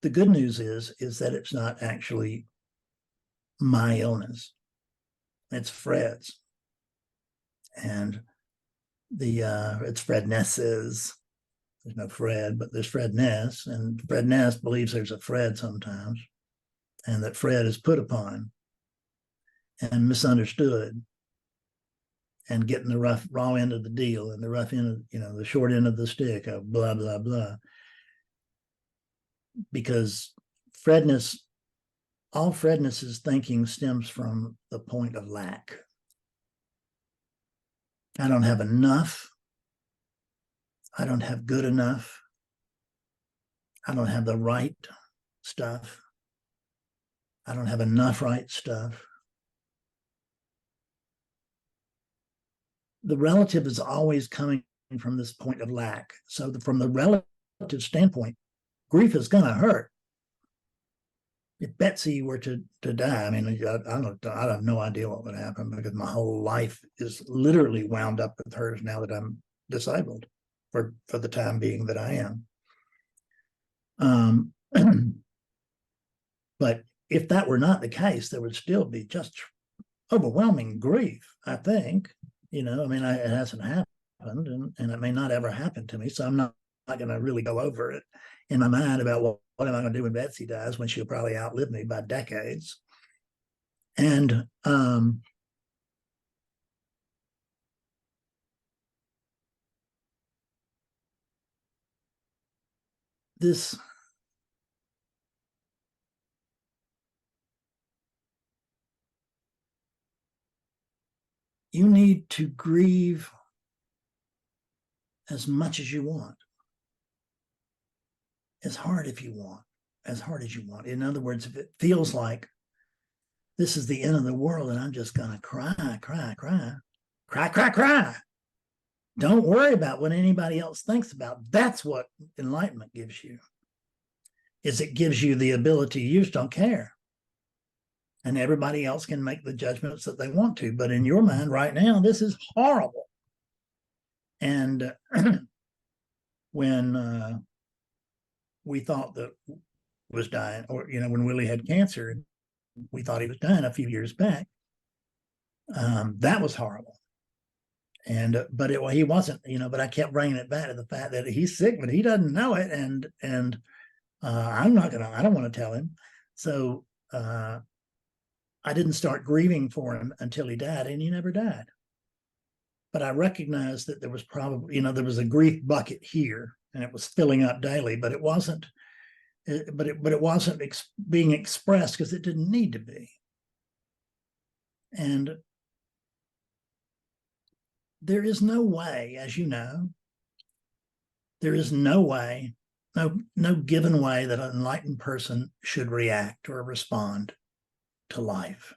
the good news is that it's not actually my illness. It's Fred's. And it's Fred Ness's. There's no Fred, but there's Fred Ness. And Fred Ness believes there's a Fred sometimes, and that Fred is put upon and misunderstood and getting the raw end of the deal and the rough end of, the short end of the stick of blah, blah, blah. Because all Fredness's thinking stems from the point of lack. I don't have enough. I don't have good enough. I don't have the right stuff. I don't have enough right stuff. The relative is always coming from this point of lack. So from the relative standpoint, grief is going to hurt. If Betsy were to die, I mean, I have no idea what would happen, because my whole life is literally wound up with hers now that I'm disabled for the time being that I am. But if that were not the case, there would still be just overwhelming grief, I think. It hasn't happened, and it may not ever happen to me, so I'm not going to really go over it in my mind about what am I going to do when Betsy dies, when she'll probably outlive me by decades. And you need to grieve as much as you want, as hard as you want. In other words, if it feels like this is the end of the world and I'm just going to cry. Don't worry about what anybody else thinks about. That's what enlightenment gives you. It gives you the ability, you just don't care. And everybody else can make the judgments that they want to. But in your mind right now, this is horrible. And when we thought that was dying, or, when Willie had cancer, we thought he was dying a few years back. That was horrible. And, but he wasn't, but I kept bringing it back to the fact that he's sick, but he doesn't know it. And I don't want to tell him. So, I didn't start grieving for him until he died, and he never died. But I recognized that there was probably, there was a grief bucket here, and it was filling up daily, but it wasn't, but it wasn't being expressed because it didn't need to be. And there is no way, as you know, there is no way, no given way that an enlightened person should react or respond to life.